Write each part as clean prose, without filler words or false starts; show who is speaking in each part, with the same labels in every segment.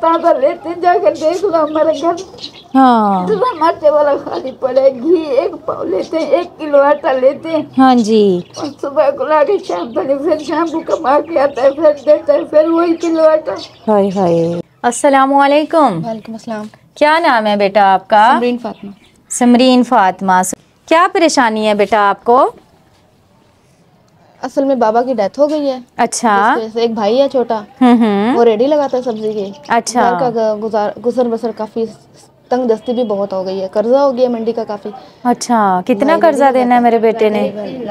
Speaker 1: ताज़ा लेते जाकर देख लो हमारे घर।
Speaker 2: हाँ
Speaker 1: टमाटे वाला खाली पड़े, घी 1 पाव लेते हैं, 1 किलो आटा लेते हैं।
Speaker 2: हाँ जी।
Speaker 1: और सुबह को लाके शाम तक फिर शैम्पू कमा के आता है, फिर देता है, फिर वही किलो आटा।
Speaker 2: हाय हाय। अस्सलामु अलैकुम।
Speaker 3: वालेकुम अस्सलाम।
Speaker 2: क्या नाम है बेटा आपका?
Speaker 3: समरीन फातिमा।
Speaker 2: समरीन फातिमा। क्या परेशानी है बेटा आपको?
Speaker 3: असल में बाबा की डेथ हो गई है।
Speaker 2: अच्छा।
Speaker 3: जिसकी वजह से एक भाई है छोटा, वो रेडी लगाता है सब्जी की।
Speaker 2: अच्छा।
Speaker 3: घर का गुजर बसर काफी तंग दस्ती भी बहुत हो गई है, कर्जा हो गया मंडी का काफी।
Speaker 2: अच्छा, कितना कर्जा देना है मेरे बेटे ने?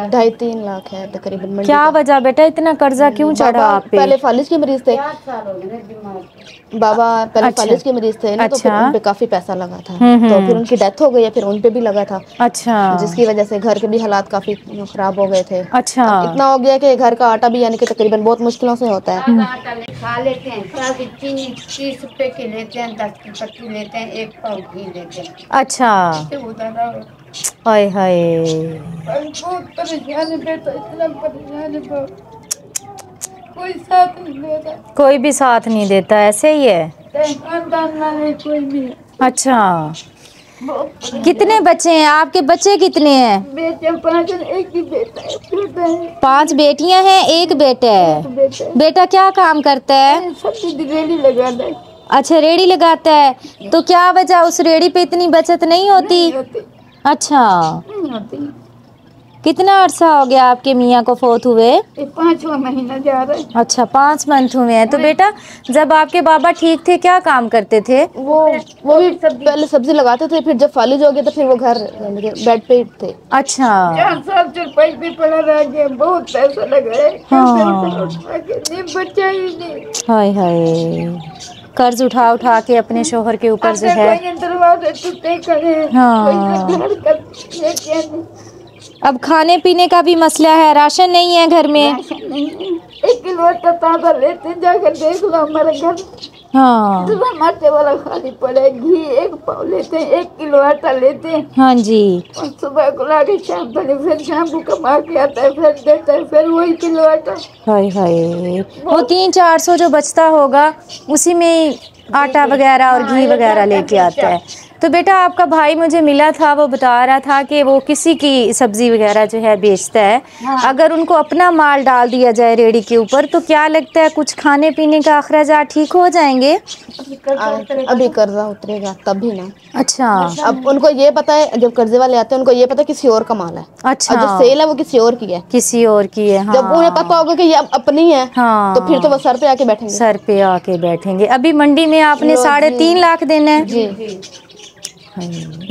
Speaker 3: 2.5-3 लाख है तकरीबन मंडी
Speaker 2: क्या
Speaker 3: का।
Speaker 2: वजह बेटा, इतना कर्जा क्यों चढ़ा आप पे?
Speaker 3: पहले फालिज के मरीज थे बाबा, पहले
Speaker 2: अच्छा।
Speaker 3: फालिज के मरीज थे ना, तो फिर
Speaker 2: अच्छा।
Speaker 3: उन पे काफी पैसा लगा था। तो फिर उनकी डेथ हो गई है, फिर उन पे भी लगा था।
Speaker 2: अच्छा।
Speaker 3: जिसकी वजह से घर के भी हालात काफी खराब हो गए थे।
Speaker 2: अच्छा।
Speaker 3: अब इतना हो गया कि घर का आटा भी यानी कि तकरीबन बहुत मुश्किलों से होता है।
Speaker 1: आटा खा लेते हैं, थोड़ा सी चीनी 30 रुपए की लेते हैं, 10 की पत्ती लेते हैं, 1 पाव घी लेते हैं।
Speaker 2: अच्छा। हाय हाय।
Speaker 1: बहुत परेशान है बेटा, इतना परेशान है, कोई साथ नहीं दे रहा।
Speaker 2: कोई भी साथ नहीं देता, ऐसे ही है।
Speaker 1: खानदान वाले कोई भी।
Speaker 2: अच्छा। कितने बच्चे हैं आपके? बच्चे कितने हैं?
Speaker 1: बेटे 5 हैं, एक ही बेटा है।
Speaker 2: 5 बेटियां हैं, एक बेटा है। बेटा क्या काम करता है?
Speaker 1: सब्जी की रेडी लगाता है।
Speaker 2: अच्छा, रेडी लगाता है। तो क्या वजह, उस रेडी पे इतनी बचत नहीं होती? अच्छा।
Speaker 1: नहीं होती।
Speaker 2: कितना अरसा हो गया आपके मियाँ को फोत हुए?
Speaker 1: 5वां महीना जा रहा है।
Speaker 2: अच्छा, 5 मंथ हुए हैं। तो बेटा, जब आपके बाबा ठीक थे क्या काम करते थे?
Speaker 3: वो भी पहले सब्जी लगाते थे, फिर जब फालिज हो गया तो फिर वो घर बेड पे थे।
Speaker 2: अच्छा।
Speaker 1: 4 साल से पैसे पड़ा रह गया, बहुत पैसा लगा है।
Speaker 2: हाँ।
Speaker 1: बच्चा ही नहीं।
Speaker 2: हाय हाय। कर्ज उठा उठा के अपने शोहर के ऊपर जो है।
Speaker 1: दरवाजे टूटे करे।
Speaker 2: अब खाने पीने का भी मसला है, राशन नहीं है घर में।
Speaker 1: 1 किलो आटा ताज़ा लेते जाकर देख लो हमारे घर।
Speaker 2: हाँ।
Speaker 1: टमाटे वाला खाली पड़े, घी 1 पाव लेते हैं, 1 किलो आटा लेते हैं।
Speaker 2: हाँ जी।
Speaker 1: और सुबह को लाके शाम तक फिर शैम्पू कमा के आता है, फिर देता है, फिर वही किलो आटा।
Speaker 2: हाय हाय। वो 300-400 जो बचता होगा उसी में आटा वगैरह और घी वगैरह लेके आता है। तो बेटा, आपका भाई मुझे मिला था, वो बता रहा था कि वो किसी की सब्जी वगैरह जो है बेचता है। अगर उनको अपना माल डाल दिया जाए रेडी के ऊपर, तो क्या लगता है कुछ खाने पीने का अखराजात ठीक हो जाएंगे?
Speaker 3: अभी कर्जा उतरेगा तब भी ना।
Speaker 2: अच्छा।
Speaker 3: अब उनको ये पता है, जब कर्जे वाले आते हैं उनको ये पता है किसी और का माल है।
Speaker 2: अच्छा।
Speaker 3: और जो सेल है वो किसी और की है।
Speaker 2: किसी और की है। हाँ।
Speaker 3: जब उन्हें पता होगा कि ये अब अपनी है,
Speaker 2: हाँ,
Speaker 3: तो फिर तो वो सर पे आके बैठेंगे।
Speaker 2: सर पे आके बैठेंगे। अभी मंडी में आपने 3.5 लाख देना है
Speaker 3: जी।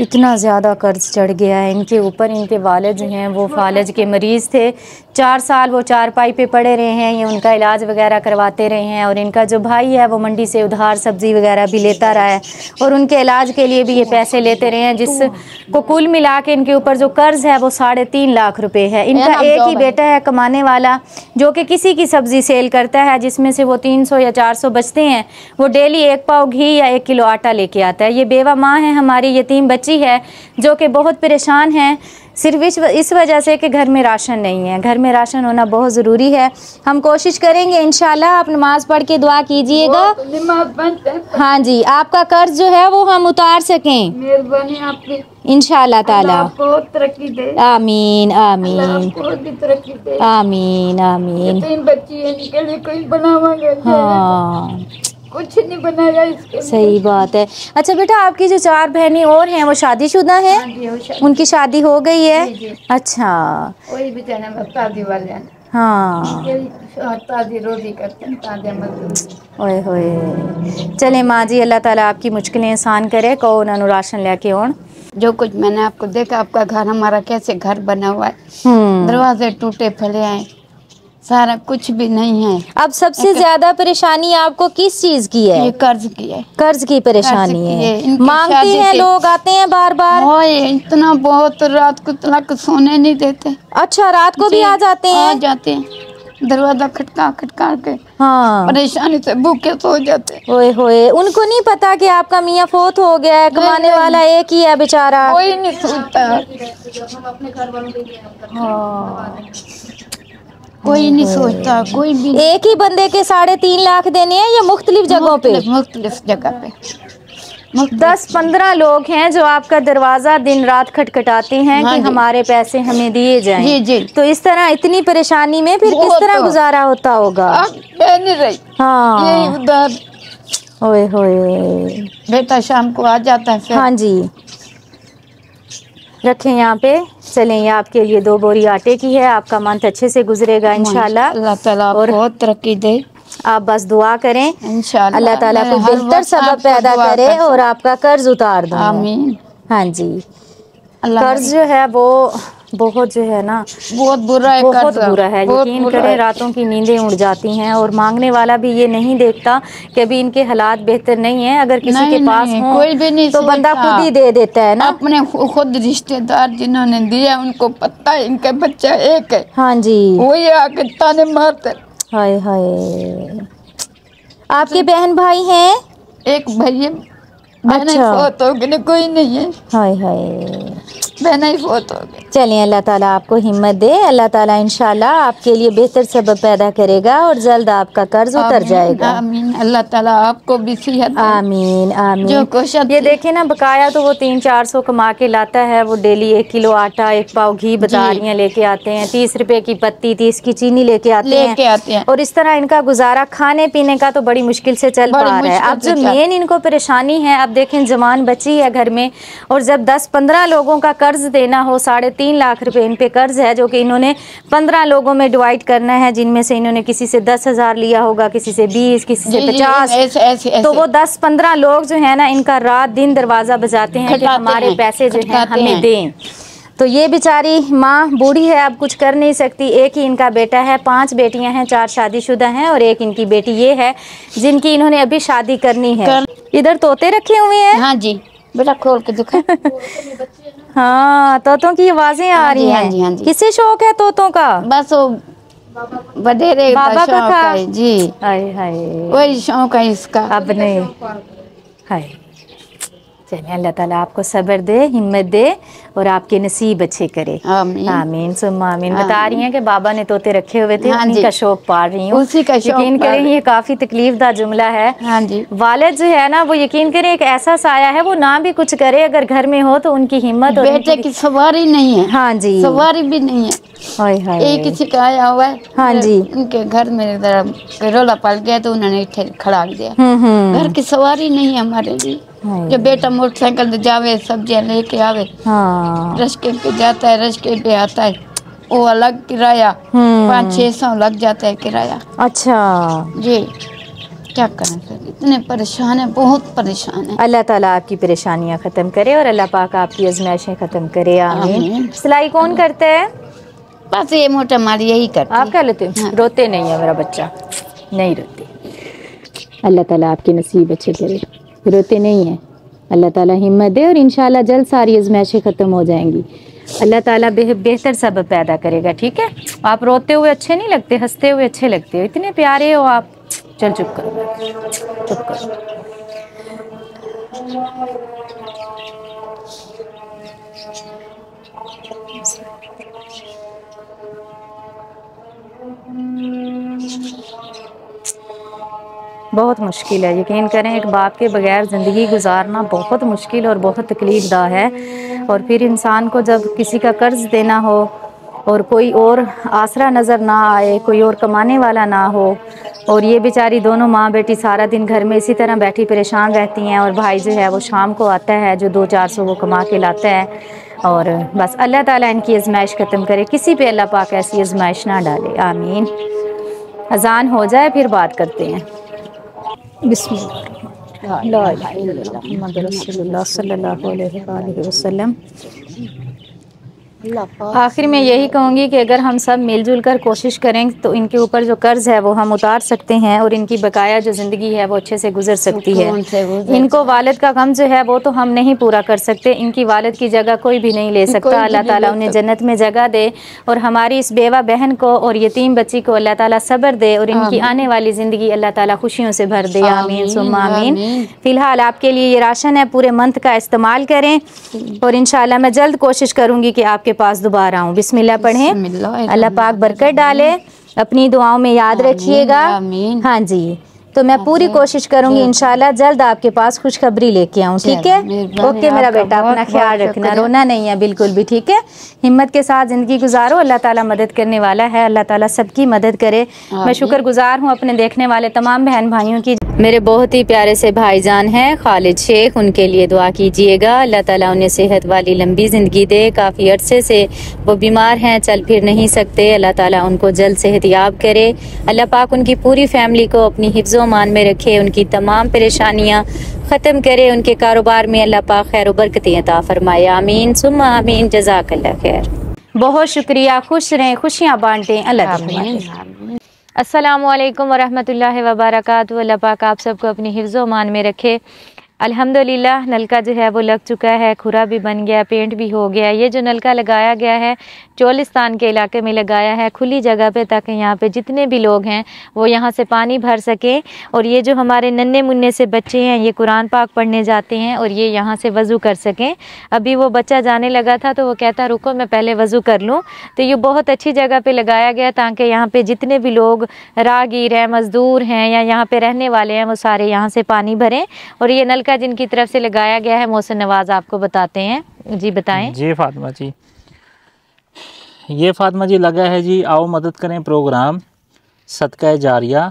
Speaker 2: इतना ज़्यादा कर्ज चढ़ गया है इनके ऊपर। इनके वालिद जो हैं वो फालज के मरीज़ थे। 4 साल वो चारपाई पे पड़े रहे हैं, ये उनका इलाज वगैरह करवाते रहे हैं। और इनका जो भाई है वो मंडी से उधार सब्ज़ी वगैरह भी लेता रहा है और उनके इलाज के लिए भी ये पैसे लेते रहे हैं, जिसको कुल मिला के इनके ऊपर जो कर्ज है वो 3.5 लाख रुपए है। इनका एक ही बेटा है कमाने वाला, जो कि किसी की सब्ज़ी सेल करता है, जिसमें से वो 300 या 400 बचते हैं। वो डेली 1 पाव घी या 1 किलो आटा लेके आता है। ये बेवा माँ है, हमारी यतीम बच्ची है जो कि बहुत परेशान है, सिर्फ इस वजह से कि घर में राशन नहीं है। घर में राशन होना बहुत ज़रूरी है। हम कोशिश करेंगे इंशाल्लाह, आप नमाज पढ़ के दुआ कीजिएगा। हाँ जी, आपका कर्ज जो है वो हम उतार सकें,
Speaker 1: मेहरबानी आपकी
Speaker 2: इंशाल्लाह ताला।
Speaker 1: बहुत तरक्की दे।
Speaker 2: आमीन आमीन
Speaker 1: तरक्की दे।
Speaker 2: आमीन आमीन।
Speaker 1: 3 बच्ची है, इनके लिए कोई बनावांगे।
Speaker 2: हाँ,
Speaker 1: कुछ नहीं बनाया इसके।
Speaker 2: सही बात है। अच्छा बेटा, आपकी जो 4 बहनें और हैं वो शादीशुदा हैं? उनकी शादी हो गई है?
Speaker 1: जी।
Speaker 2: अच्छा।
Speaker 1: वही बेचारे शादी वाले हैं।
Speaker 2: हाँ।
Speaker 1: ताजी रोटी करते हैं, ताजा मजदूर।
Speaker 2: ओए होए। चले माँ जी, अल्लाह ताला आपकी मुश्किलें आसान करे। कहो उन्होंने राशन लेके आउण।
Speaker 1: जो कुछ मैंने आपको देखा, आपका घर, हमारा कैसे घर बना हुआ है, दरवाजे टूटे फटे हैं, सारा कुछ भी नहीं है। अब
Speaker 2: सबसे ज्यादा परेशानी आपको किस चीज की है?
Speaker 1: ये कर्ज की है।
Speaker 2: कर्ज की परेशानी है। मांगते हैं लोग, आते हैं बार बार।
Speaker 1: इतना बहुत, रात को तक सोने नहीं देते।
Speaker 2: अच्छा, रात को भी आ जाते हैं?
Speaker 1: आ जाते हैं, दरवाजा खटका खटका के।
Speaker 2: हाँ,
Speaker 1: परेशानी से भूखे सो जाते।
Speaker 2: ओए होए। उनको नहीं पता कि आपका मियाँ फोत हो गया है, कमाने वाला एक ही है बेचारा।
Speaker 1: कोई नहीं सोचता। कोई नहीं सोचता, कोई भी
Speaker 2: एक ही बंदे के 3.5 लाख देने हैं या मुख्तलिफ जगहों पे?
Speaker 1: मुख्तलिफ जगह पे
Speaker 2: 10-15 लोग हैं जो आपका दरवाजा दिन रात खटखटाते हैं
Speaker 1: हाँ
Speaker 2: कि
Speaker 1: जी।
Speaker 2: हमारे पैसे हमें दिए जाएं।
Speaker 1: जी जी।
Speaker 2: तो इस तरह इतनी परेशानी में फिर किस तरह गुजारा होता होगा?
Speaker 1: कह नहीं रही।
Speaker 2: हाँ,
Speaker 1: यही उधर
Speaker 2: ओए होए।
Speaker 1: बेटा शाम को आ जाता है फिर।
Speaker 2: हाँ जी, रखें यहाँ पे। चलें, ये आपके लिए 2 बोरी आटे की है। आपका मंथ अच्छे से गुजरेगा इंशाल्लाह।
Speaker 1: अल्लाह ताला
Speaker 2: और
Speaker 1: बहुत तरक्की दे
Speaker 2: आप बस दुआ करें,
Speaker 1: इंशाल्लाह।
Speaker 2: अल्लाह ताला
Speaker 1: मैं
Speaker 2: कोई
Speaker 1: हर
Speaker 2: बेहतर
Speaker 1: वक्त
Speaker 2: सबब
Speaker 1: आपको
Speaker 2: पैदा
Speaker 1: दुआ
Speaker 2: करे
Speaker 1: कर
Speaker 2: और आपका कर्ज उतार दो।
Speaker 1: आमीन।
Speaker 2: हाँ जी,
Speaker 1: अल्लाह
Speaker 2: कर्ज जो है वो बहुत जो है ना
Speaker 1: बहुत बुरा है,
Speaker 2: बहुत
Speaker 1: कर्ज
Speaker 2: बुरा है।
Speaker 1: बहुत
Speaker 2: यकीन
Speaker 1: बुरा
Speaker 2: करें,
Speaker 1: है।
Speaker 2: रातों की नींदें उड़ जाती हैं और मांगने वाला भी ये नहीं देखता कि अभी इनके हालात बेहतर नहीं है। अगर किसी
Speaker 1: नहीं,
Speaker 2: के पास
Speaker 1: नहीं,
Speaker 2: हो
Speaker 1: कोई भी नहीं
Speaker 2: तो बंदा
Speaker 1: सोचता।
Speaker 2: खुद ही दे देता है ना।
Speaker 1: अपने खुद रिश्तेदार जिन्होंने दिया उनको पता है इनका बच्चा एक है,
Speaker 2: हाँ जी,
Speaker 1: वही आके ताने मारते।
Speaker 2: हाय हाय। आपके बहन भाई हैं?
Speaker 1: एक भैया बहन
Speaker 2: अच्छा।
Speaker 1: फोत हो गई, कोई नहीं है,
Speaker 2: हाय हाय।
Speaker 1: बहन ही फोत हो गई।
Speaker 2: चलिए, अल्लाह ताला आपको हिम्मत दे। अल्लाह ताला इंशाल्लाह आपके लिए बेहतर सबब पैदा करेगा और जल्द आपका कर्ज उतर
Speaker 1: आमीन,
Speaker 2: जाएगा।
Speaker 1: आमीन। अल्लाह ताला आपको भी सेहत दे।
Speaker 2: आमीन आमीन।
Speaker 1: जो कोशिश
Speaker 2: ये देखें ना, बकाया तो वो 300-400 कमा के लाता है। वो डेली 1 किलो आटा, 1 पाव घी बता
Speaker 1: जी।
Speaker 2: रही हैं लेके आते हैं, 30 रुपए की पत्ती, 30 की चीनी लेके आते हैं। और इस तरह इनका गुजारा खाने पीने का तो बड़ी मुश्किल से चल पा रहा है। अब जो मेन इनको परेशानी है, अब देखें जवान बच्ची है घर में और जब 10-15 लोगों का कर्ज देना हो, 3.5 लाख रुपए इन पे कर्ज है जो कि इन्होंने 15 लोगों में डिवाइड करना है, जिनमें से इन्होंने किसी से 10,000 लिया होगा, किसी से 20, किसी से 50।
Speaker 1: ऐसे।
Speaker 2: तो वो 10-15 लोग जो है ना, इनका रात दिन दरवाजा बजाते हैं कि हमारे पैसे जो हैं हमें दें। तो ये बेचारी माँ बूढ़ी है, अब कुछ कर नहीं सकती। एक ही इनका बेटा है, 5 बेटियां हैं, 4 शादीशुदा हैं और एक इनकी बेटी ये है जिनकी इन्होंने अभी शादी करनी है। इधर तोते रखे हुए हैं।
Speaker 1: हाँ जी, बेटा खोल के दिखा।
Speaker 2: हाँ, तोतों की आवाजें आ रही
Speaker 1: हाँ जी, हाँ
Speaker 2: हैं।
Speaker 1: जी।
Speaker 2: किससे शौक है तोतों का?
Speaker 1: बस वो बडेरे
Speaker 2: बाबा का
Speaker 1: शौक
Speaker 2: था।
Speaker 1: है जी,
Speaker 2: हाय हाय,
Speaker 1: वही शौक है इसका।
Speaker 2: अब नहीं। हाय, चलिए, अल्लाह ताला आपको सब्र दे, हिम्मत दे और आपके नसीब अच्छे करे।
Speaker 1: आमीन,
Speaker 2: आमीन सुम्मा आमीन। बता रही हैं कि बाबा ने तोते रखे हुए थे,
Speaker 1: हाँ
Speaker 2: उन्हीं
Speaker 1: जी।
Speaker 2: का शौक पाल रही हूँ।
Speaker 1: उसी का शौक
Speaker 2: यकीन
Speaker 1: पाल
Speaker 2: करें,
Speaker 1: रही।
Speaker 2: ये काफ़ी तकलीफदा जुमला है।
Speaker 1: हाँ जी।
Speaker 2: वालिद जो है ना, वो यकीन करें एक ऐसा साया है, वो ना भी कुछ करे अगर घर में हो तो उनकी हिम्मत और
Speaker 1: बेटे की सवारी नहीं है।
Speaker 2: हाँ जी,
Speaker 1: सवारी भी नहीं है।
Speaker 2: हाय हाय।
Speaker 1: एक किसी का आया हुआ है।
Speaker 2: हाँ जी।
Speaker 1: उनके घर में जरा रोला पड़ गया तो उन्होंने इठे खड़ा दिया। घर की सवारी नहीं है हमारे लिए। जो बेटा मोटरसाइकिल से जावे, सब्जियां लेके आवे,
Speaker 2: हाँ,
Speaker 1: रश्के पे जाता है, रश्के पे आता है, वो अलग किराया 500-600 लग जाता है किराया।
Speaker 2: अच्छा
Speaker 1: जी, क्या करें फिर, इतने परेशान है, बहुत परेशान है।
Speaker 2: अल्लाह ताला आपकी परेशानियां ख़त्म करे और अल्लाह पाक आपकी आजमाइशें ख़त्म करे। आमीन।
Speaker 1: आमीन।
Speaker 2: सिलाई कौन करता है?
Speaker 1: बस ये मोटा मारी यही करती
Speaker 2: आप कर लेते हो?
Speaker 1: हाँ।
Speaker 2: रोते नहीं है मेरा बच्चा, नहीं रोते। अल्लाह ताला आपके नसीब अच्छे करे, रोते नहीं है। अल्लाह ताला हिम्मत दे और इंशाल्लाह जल्द सारी आजमाइशें ख़त्म हो जाएंगी। अल्लाह ताला बेहतर सबब पैदा करेगा। ठीक है, आप रोते हुए अच्छे नहीं लगते, हंसते हुए अच्छे लगते हो, इतने प्यारे हो आप। चल चुप करो, चुप करो। बहुत मुश्किल है, यकीन करें, एक बाप के बगैर ज़िंदगी गुजारना बहुत मुश्किल और बहुत तकलीफ़दा है। और फिर इंसान को जब किसी का कर्ज़ देना हो और कोई और आसरा नज़र ना आए, कोई और कमाने वाला ना हो, और ये बेचारी दोनों माँ बेटी सारा दिन घर में इसी तरह बैठी परेशान रहती हैं, और भाई जो है वो शाम को आता है, जो 200-400 वो कमा के लाता है। और बस अल्लाह ताला इनकी आजमाइश ख़त्म करे, किसी पे अल्लाह पाक ऐसी आजमाइश ना डाले। आमीन। अजान हो जाए फिर बात करते हैं। बिस्मिल्लाह ला इलाहा इल्लल्लाह मुहम्मद रसूलुल्लाह सल्लल्लाहु अलैहि वसल्लम। आखिर में यही कहूँगी कि अगर हम सब मिलजुल कर कोशिश करें तो इनके ऊपर जो कर्ज़ है वो हम उतार सकते हैं और इनकी बकाया जो ज़िंदगी है वो अच्छे से गुजर सकती है। इनको वालिद का गम जो है वो तो हम नहीं पूरा कर सकते, इनकी वालिद की जगह कोई भी नहीं ले सकता। अल्लाह ताला उन्हें जन्नत में जगह दे और हमारी इस बेवा बहन को और यतीम बच्ची को अल्लाह ताला सब्र दे और इनकी आने वाली ज़िंदगी अल्लाह ताला खुशियों से भर दे। आमीन सुम्मा आमीन। फ़िलहाल आपके लिए ये राशन है, पूरे मंथ का इस्तेमाल करें और इंशाल्लाह मैं जल्द कोशिश करूँगी कि आपके पास दोबारा आऊँ। बिस्मिल्लाह पढ़ें, अल्लाह पाक बरकत डाले अपनी दुआओं में याद रखिएगा।
Speaker 1: आमीन।
Speaker 2: हाँ जी, तो मैं पूरी कोशिश करूंगी इंशाल्लाह जल्द आपके पास खुशखबरी लेके आऊँ, ठीक है? ओके मेरा बेटा, अपना ख्याल रखना, रोना नहीं है बिल्कुल भी, ठीक है? हिम्मत के साथ ज़िंदगी गुजारो, अल्लाह ताला मदद करने वाला है, अल्लाह ताला सबकी मदद करे। मैं शुक्रगुजार हूँ अपने देखने वाले तमाम बहन भाइयों की। मेरे बहुत ही प्यारे से भाईजान हैं खालिद शेख, उनके लिए दुआ कीजिएगा, अल्लाह ताला उन्हें सेहत वाली लंबी ज़िंदगी दे। काफ़ी अरसे से वो बीमार हैं, चल फिर नहीं सकते, अल्लाह ताला उनको जल्द सेहतयाब करे। अल्लाह पाक उनकी पूरी फैमिली को अपनी हिफ्ज़ो मान में रखे, उनकी तमाम परेशानियाँ ख़त्म करे, उनके कारोबार में अल्लाह पाक खैर बरकतें अता फरमाए। आमीन सुम्मा आमीन, जज़ाकल्लाह खैर। बहुत शुक्रिया, खुश रहें, खुशियाँ बांटें, अल्लाह ताला। अस्सलामुअलैकुम वरहमतुल्लाहि वबरकातुहू। अल्लाह पाक आप सबको अपनी हिफ्ज़ो मान में रखे। अल्हम्दुलिल्लाह नलका जो है वो लग चुका है, खुरा भी बन गया, पेंट भी हो गया। ये जो नलका लगाया गया है चोलिस्तान के इलाके में लगाया है, खुली जगह पे, ताकि यहाँ पे जितने भी लोग हैं वो यहाँ से पानी भर सकें। और ये जो हमारे नन्हे मुन्ने से बच्चे हैं ये कुरान पाक पढ़ने जाते हैं और ये यहाँ से वज़ू कर सकें। अभी वो बच्चा जाने लगा था तो वो कहता रुको मैं पहले वज़ू कर लूँ। तो ये बहुत अच्छी जगह पे लगाया गया ताकि यहाँ पे जितने भी लोग राहगीर हैं, मज़दूर हैं या यहाँ पे रहने वाले हैं वो सारे यहाँ से पानी भरें। और ये नलका जिनकी तरफ से लगाया गया है मोहसिन नवाज आपको बताते हैं। जी बताएं।
Speaker 4: जी फातिमा जी, ये फातिमा जी लगा है जी आओ मदद करें प्रोग्राम सदका जारिया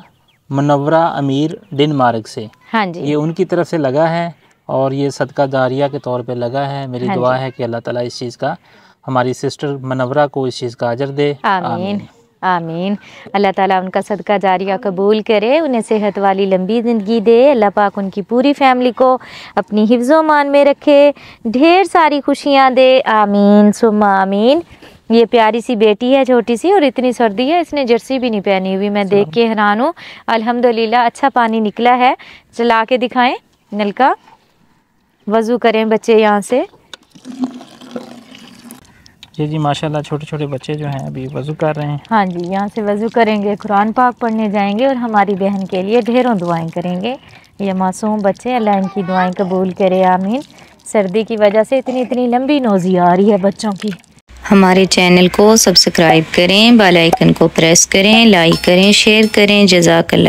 Speaker 4: मुनव्वरा अमीर डेनमार्क से।
Speaker 2: हाँ जी,
Speaker 4: ये उनकी तरफ से लगा है और ये सदका जारिया के तौर पे लगा है। मेरी दुआ है कि अल्लाह ताला इस चीज़ का हमारी सिस्टर मुनव्वरा को इस चीज़ का अजर दे।
Speaker 2: आमीन आमीन। अल्लाह ताला उनका सदका जारिया कबूल करे, उन्हें सेहत वाली लंबी ज़िंदगी दे। अल्लाह पाक उनकी पूरी फैमिली को अपनी हिफ्ज़ो मान में रखे, ढेर सारी खुशियाँ दे। आमीन सुम्मा आमीन। ये प्यारी सी बेटी है छोटी सी और इतनी सर्दी है इसने जर्सी भी नहीं पहनी हुई, मैं देख के हैरान हूँ। अल्हम्दुलिल्लाह अच्छा पानी निकला है। चला के दिखाएं नलका, वज़ू करें बच्चे यहाँ से।
Speaker 4: जी माशाल्लाह छोटे छोटे बच्चे जो हैं अभी वज़ू कर रहे हैं।
Speaker 2: हाँ जी, यहाँ से वज़ू करेंगे, कुरान पाक पढ़ने जाएंगे और हमारी बहन के लिए ढेरों दुआएं करेंगे। ये मासूम बच्चे, अल्लाह इनकी दुआएं कबूल करे। आमीन। सर्दी की वजह से इतनी लंबी नोज़ी आ रही है बच्चों की। हमारे चैनल को सब्सक्राइब करें, बेल आइकन को प्रेस करें, लाइक करें, शेयर करें। जज़ाकल्लाह।